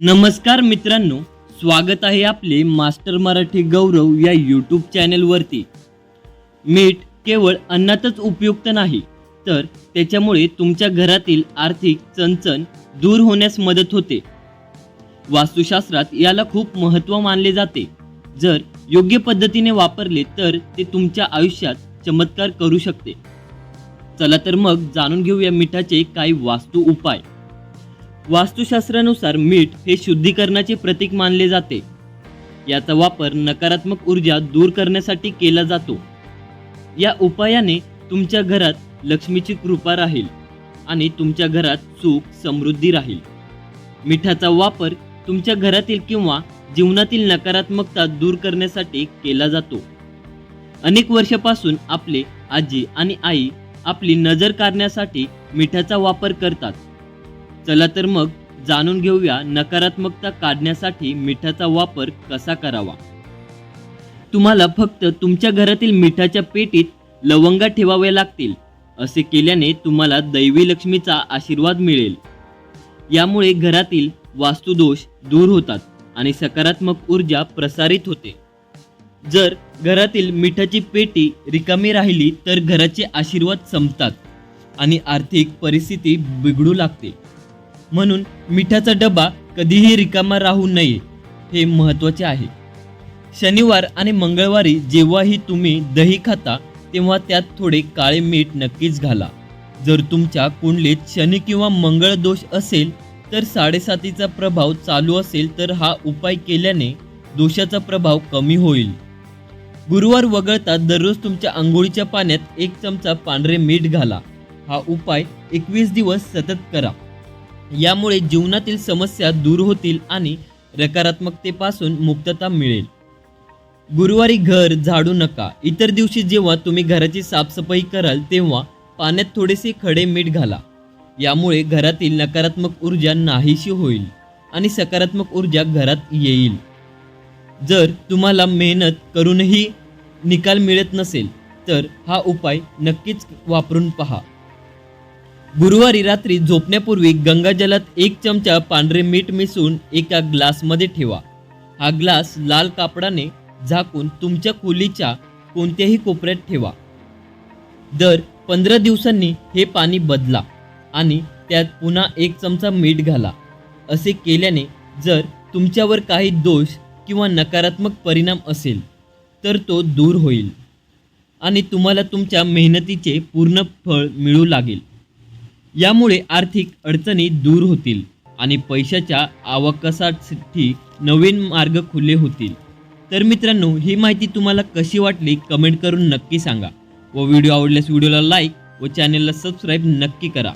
नमस्कार मित्रांनो, स्वागत आहे आपले मास्टर मराठी गौरव या यूट्यूब चॅनलवरती। मीठ केवळ अन्नातच उपयुक्त नाही, तर त्याच्यामुळे तुमच्या घरातील आर्थिक चणचण दूर होण्यास मदत होते। वास्तुशास्त्रात याला खूप महत्त्व मानले जाते। जर योग्य पद्धतीने वापरले तर ते तुमच्या आयुष्यात चमत्कार करू शकते। चला तर मग जाणून घेऊया मिठाचे काही वास्तु उपाय। वास्तुशास्त्रानुसार मीठ हे शुद्धीकरणाचे प्रतीक मानले जाते। याचा वापर नकारात्मक ऊर्जा दूर करण्यासाठी केला जातो। या उपायाने तुमच्या घरात लक्ष्मीची कृपा राहील आणि तुमच्या घरात सुख समृद्धी राहील। मिठाचा वापर तुमच्या घरातील किंवा जीवनातील नकारात्मकता दूर करण्यासाठी केला जातो। अनेक वर्षापासून आपले आजी आणि आई आपली नजर काढण्यासाठी मिठाचा वापर करतात। चला तर मग जाणून घेऊया नकारात्मकता काढण्यासाठी मिठाचा वापर कसा करावा। तुम्हाला फक्त तुमच्या घरातील मिठाच्या पेटीत लवंगा ठेवाव्या लागतील। असे केल्याने तुम्हाला दैवी लक्ष्मीचा आशीर्वाद मिळेल। यामुळे घरातील वास्तुदोष दूर होतात आणि सकारात्मक ऊर्जा प्रसारित होते। जर घरातील मिठाची पेटी रिकामी राहिली तर घराचे आशीर्वाद संपतात आणि आर्थिक परिस्थिती बिघडू लागते। म्हणून मिठाचा डबा कधीही रिकामा राहू नये हे महत्त्वाचे आहे। शनिवार आणि मंगळवारी जेव्हाही तुम्ही दही खाता तेव्हा त्यात थोडे काळे मीठ नक्कीच घाला। जर तुमच्या कुंडलीत शनी किंवा मंगळ दोष असेल तर 7.5चा प्रभाव चालू असेल तर हा उपाय केल्याने दोषाचा प्रभाव कमी होईल। गुरुवार वगळता दररोज तुमच्या अंघोळीच्या पाण्यात 1 चमचा पांढरे मीठ घाला। हा उपाय 21 दिवस सतत करा। यामुळे जीवनातील समस्या दूर होतील आणि नकारात्मकतेपासून मुक्तता मिळेल। गुरुवारी घर झाडू नका। इतर दिवशी जेव्हा तुम्ही घराची साफसफाई कराल तेव्हा पाण्यात थोडेसे खडे मीठ घाला। यामुळे घरातील नकारात्मक ऊर्जा नाहीशी होईल आणि सकारात्मक ऊर्जा घरात येईल। जर तुम्हाला मेहनत करूनही निकाल मिळत नसेल तर हा उपाय नक्कीच वापरून पहा। गुरुवारी रात्री झोपण्यापूर्वी गंगाजलात 1 चमचा पांढरे मीठ मिसळून एका ग्लासमध्ये ठेवा। हा ग्लास लाल कापडाने झाकून तुमच्या खोलीच्या कोणत्याही कोपऱ्यात ठेवा। दर 15 दिवसांनी हे पाणी बदला आणि त्यात पुन्हा 1 चमचा मीठ घाला। असे केल्याने जर तुमच्यावर काही दोष किंवा नकारात्मक परिणाम असेल तर तो दूर होईल आणि तुम्हाला तुमच्या मेहनतीचे पूर्ण फळ मिळू लागेल। यामुळे आर्थिक अडचणी दूर होतील आणि पैशाच्या आवकासाठी नवीन मार्ग खुले होतील। तर मित्रांनो, ही माहिती तुम्हाला कशी वाटली कमेंट करून नक्की सांगा व व्हिडिओ आवडल्यास व्हिडिओला लाईक व चॅनलला सबस्क्राईब नक्की करा।